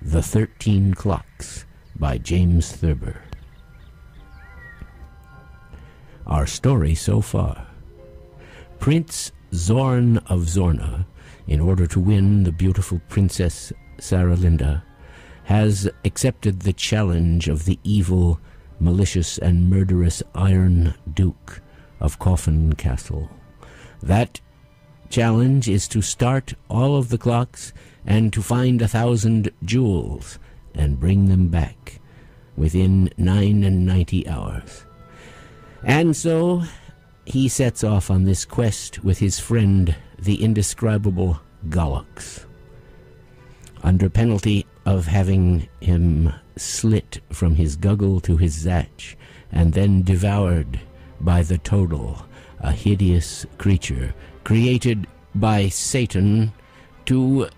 The 13 Clocks by James Thurber. Our story so far. Prince Zorn of Zorna, in order to win the beautiful Princess Saralinda, has accepted the challenge of the evil, malicious, and murderous Iron Duke of Coffin Castle. That challenge is to start all of the clocks and to find 1,000 jewels and bring them back within 99 hours. And so he sets off on this quest with his friend, the indescribable Gollux, under penalty of having him slit from his guggle to his zatch and then devoured by the Total, a hideous creature created by Satan to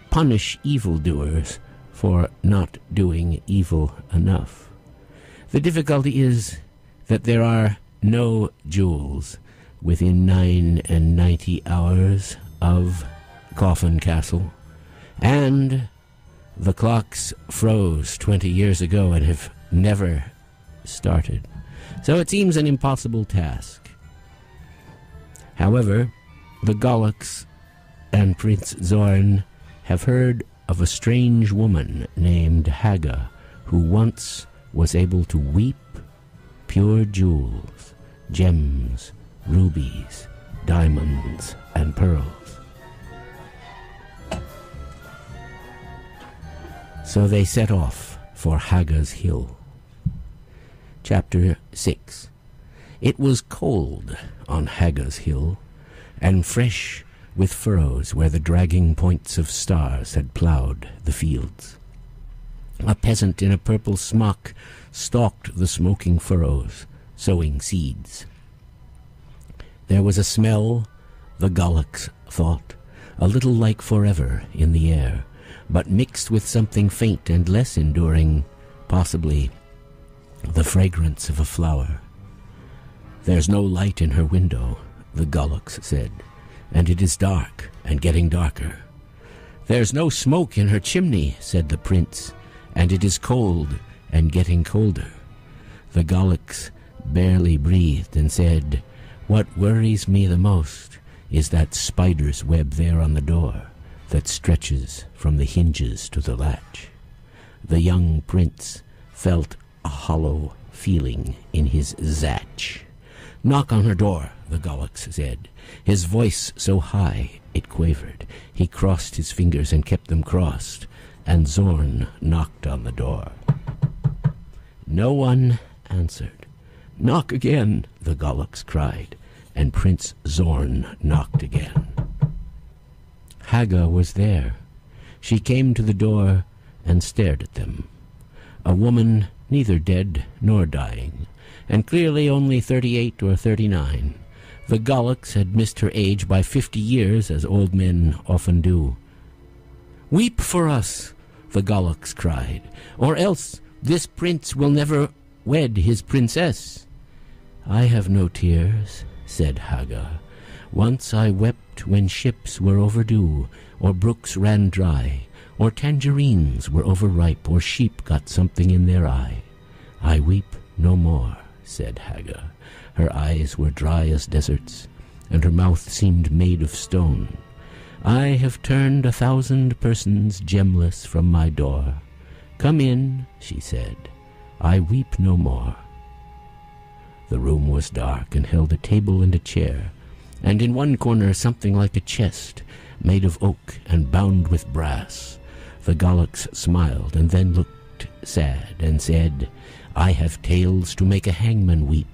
punish evildoers for not doing evil enough. The difficulty is that there are no jewels within 99 hours of Coffin Castle, and the clocks froze 20 years ago and have never started. So it seems an impossible task. However, the Gollux and Prince Zorn have heard of a strange woman named Haga, who once was able to weep pure jewels, gems, rubies, diamonds, and pearls. So they set off for Haga's Hill. Chapter 6. It was cold on Haga's Hill, and fresh with furrows where the dragging points of stars had ploughed the fields. A peasant in a purple smock stalked the smoking furrows, sowing seeds. There was a smell, the Gollux thought, a little like forever in the air, but mixed with something faint and less enduring, possibly the fragrance of a flower. "There's no light in her window," the Gollux said, "and it is dark and getting darker." "There's no smoke in her chimney," said the prince, "and it is cold and getting colder." The Gollux barely breathed and said, "What worries me the most is that spider's web there on the door that stretches from the hinges to the latch." The young prince felt a hollow feeling in his zatch. "Knock on her door," the Gollux said, his voice so high it quavered. He crossed his fingers and kept them crossed, and Zorn knocked on the door. No one answered. "Knock again," the Gollux cried, and Prince Zorn knocked again. Haga was there. She came to the door and stared at them. A woman neither dead nor dying, and clearly only 38 or 39. The Gollux had missed her age by 50 years, as old men often do. "Weep for us," the Gollux cried, "or else this prince will never wed his princess." "I have no tears," said Haga. "Once I wept when ships were overdue, or brooks ran dry, or tangerines were overripe, or sheep got something in their eye. I weep no more," said Haga. Her eyes were dry as deserts, and her mouth seemed made of stone. "I have turned 1,000 persons gemless from my door. Come in," she said. "I weep no more." The room was dark and held a table and a chair, and in one corner something like a chest, made of oak and bound with brass. The Gollux smiled and then looked sad and said, "I have tales to make a hangman weep,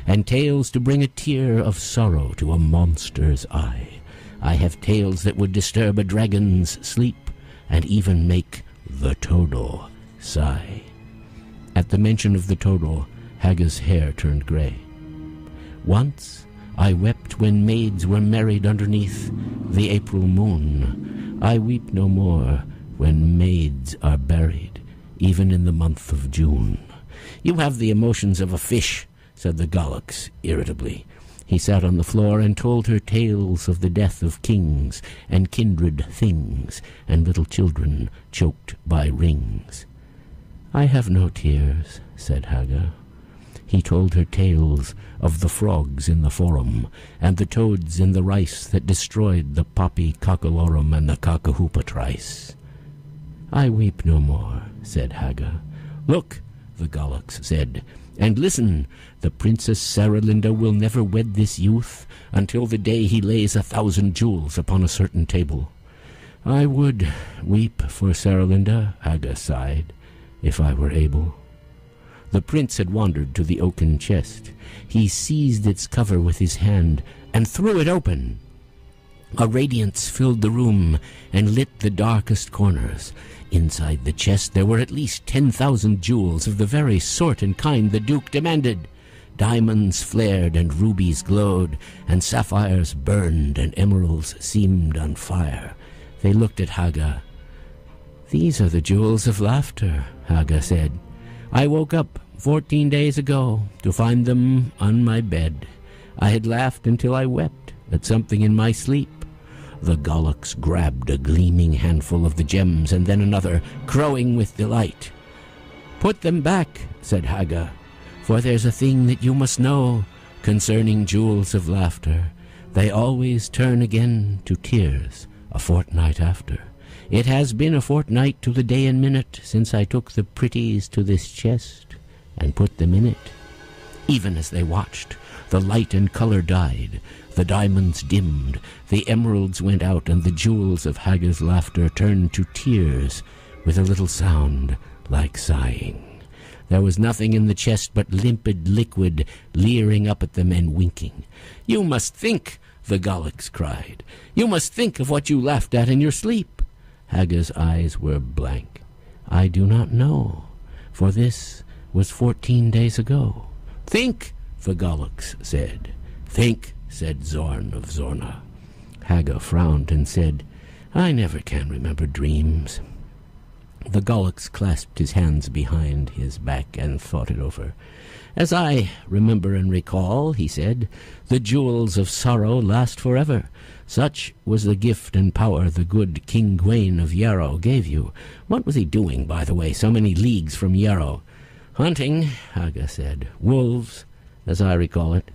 and tales to bring a tear of sorrow to a monster's eye. I have tales that would disturb a dragon's sleep, and even make the Total sigh." At the mention of the Total, Haga's hair turned gray. "Once I wept when maids were married underneath the April moon. I weep no more when maids are buried, even in the month of June." "You have the emotions of a fish," said the Gollux irritably. He sat on the floor and told her tales of the death of kings and kindred things, and little children choked by rings. "I have no tears," said Haga. He told her tales of the frogs in the forum, and the toads in the rice that destroyed the poppy cockalorum and the cockahoopa trice. "I weep no more," said Haga. "Look," the Goloks said, "and listen. The Princess Saralinda will never wed this youth until the day he lays 1,000 jewels upon a certain table." "I would weep for Saralinda," Haga sighed, "if I were able." The prince had wandered to the oaken chest. He seized its cover with his hand and threw it open. A radiance filled the room and lit the darkest corners. Inside the chest there were at least 10,000 jewels of the very sort and kind the Duke demanded. Diamonds flared and rubies glowed, and sapphires burned and emeralds seemed on fire. They looked at Haga. "These are the jewels of laughter," Haga said. "I woke up 14 days ago to find them on my bed. I had laughed until I wept at something in my sleep." The Goloks grabbed a gleaming handful of the gems and then another, crowing with delight. "Put them back," said Haga, "for there's a thing that you must know concerning jewels of laughter. They always turn again to tears a fortnight after. It has been a fortnight to the day and minute since I took the pretties to this chest and put them in it." Even as they watched, the light and color died, the diamonds dimmed, the emeralds went out, and the jewels of Haga's laughter turned to tears with a little sound like sighing. There was nothing in the chest but limpid liquid leering up at them and winking. "You must think," the Goloks cried. "You must think of what you laughed at in your sleep." Haga's eyes were blank. "I do not know, for this was 14 days ago." "Think," the Goloks said. "Think," said Zorn of Zorna. Haga frowned and said, "I never can remember dreams." The Goloks clasped his hands behind his back and thought it over. "As I remember and recall," he said, "the jewels of sorrow last forever. Such was the gift and power the good King Gwaine of Yarrow gave you." What was he doing, by the way, so many leagues from Yarrow? "Hunting," Haga said. "Wolves, as I recall it."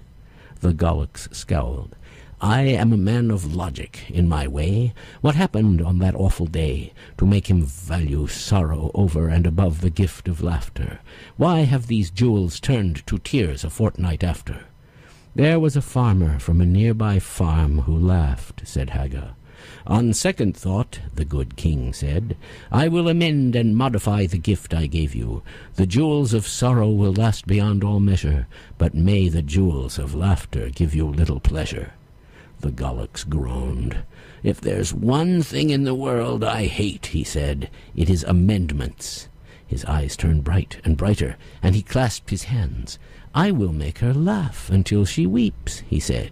The Goloks scowled. "I am a man of logic in my way. What happened on that awful day to make him value sorrow over and above the gift of laughter? Why have these jewels turned to tears a fortnight after?" "There was a farmer from a nearby farm who laughed," said Haga. "On second thought," the good king said, "I will amend and modify the gift I gave you. The jewels of sorrow will last beyond all measure, but may the jewels of laughter give you little pleasure." The Goloks groaned. "If there's one thing in the world I hate," he said, "it is amendments." His eyes turned bright and brighter, and he clasped his hands. "I will make her laugh until she weeps," he said.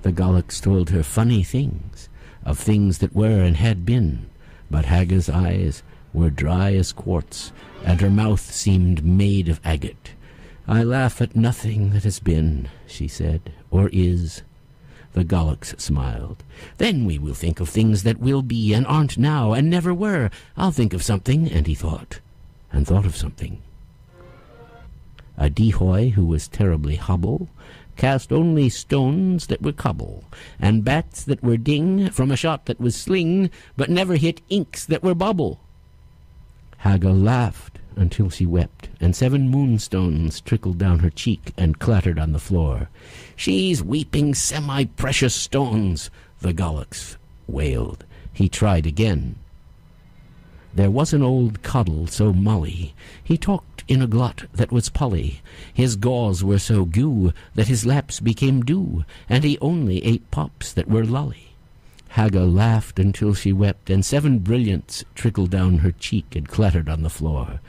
The Goloks told her funny things, of things that were and had been, but Haga's eyes were dry as quartz, and her mouth seemed made of agate. "I laugh at nothing that has been," she said, "or is." The Goloks smiled. "Then we will think of things that will be and aren't now and never were. I'll think of something," and he thought, and thought of something. A dehoy who was terribly hobble cast only stones that were cobble, and bats that were ding from a shot that was sling, but never hit inks that were bubble. Haga laughed until she wept, and 7 moonstones trickled down her cheek and clattered on the floor. "She's weeping semi-precious stones," the Goloks wailed. He tried again. There was an old coddle so molly, he talked in a glut that was pully. His gaws were so goo that his laps became dew, and he only ate pops that were lolly. Haga laughed until she wept, and 7 brilliants trickled down her cheek and clattered on the floor.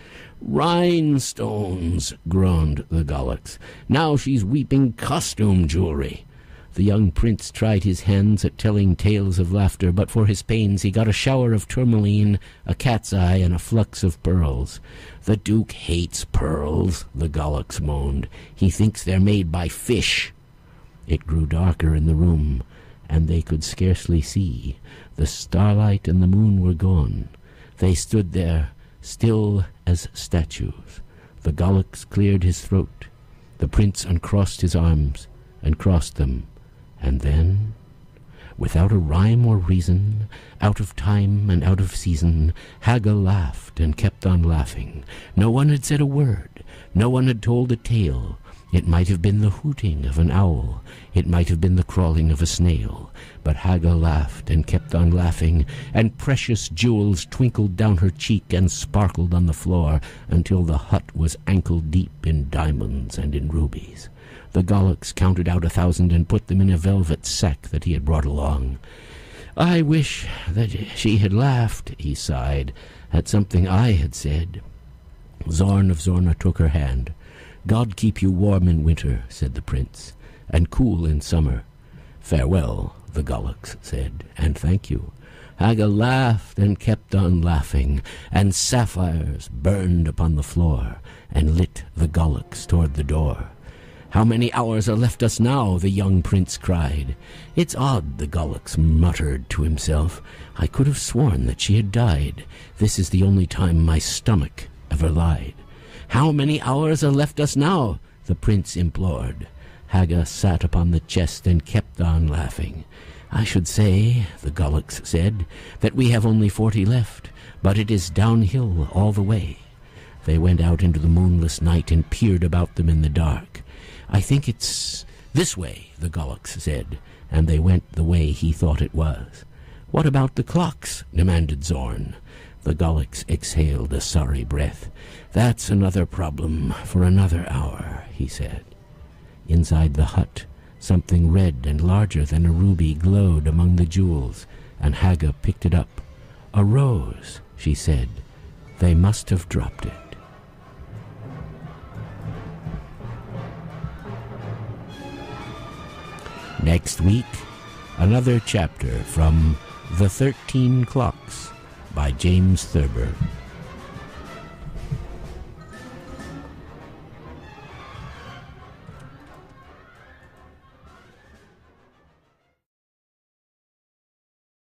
"Rhinestones," groaned the Goloks. "Now she's weeping costume jewelry." The young prince tried his hands at telling tales of laughter, but for his pains he got a shower of tourmaline, a cat's eye, and a flux of pearls. "The Duke hates pearls," the Goloks moaned. "He thinks they're made by fish." It grew darker in the room, and they could scarcely see. The starlight and the moon were gone. They stood there, still as statues. The Galax cleared his throat. The prince uncrossed his arms and crossed them, and then, without a rhyme or reason, out of time and out of season, Haga laughed and kept on laughing. No one had said a word. No one had told a tale. It might have been the hooting of an owl. It might have been the crawling of a snail. But Haga laughed and kept on laughing, and precious jewels twinkled down her cheek and sparkled on the floor until the hut was ankle-deep in diamonds and in rubies. The Galax counted out 1,000 and put them in a velvet sack that he had brought along. "I wish that she had laughed," he sighed, "at something I had said." Zorn of Zorna took her hand. "God keep you warm in winter," said the prince, "and cool in summer." "Farewell," the Galax said, "and thank you." Haga laughed and kept on laughing, and sapphires burned upon the floor and lit the Galax toward the door. "How many hours are left us now?" the young prince cried. "It's odd," the Galax muttered to himself. "I could have sworn that she had died. This is the only time my stomach ever lied." "How many hours are left us now?" the prince implored. Haga sat upon the chest and kept on laughing. "I should say," the Galax said, "that we have only 40 left, but it is downhill all the way." They went out into the moonless night and peered about them in the dark. "I think it's this way," the Galax said, and they went the way he thought it was. "What about the clocks?" demanded Zorn. The Galax exhaled a sorry breath. "That's another problem for another hour," he said. Inside the hut, something red and larger than a ruby glowed among the jewels, and Haga picked it up. "A rose," she said. "They must have dropped it." Next week, another chapter from The 13 Clocks by James Thurber.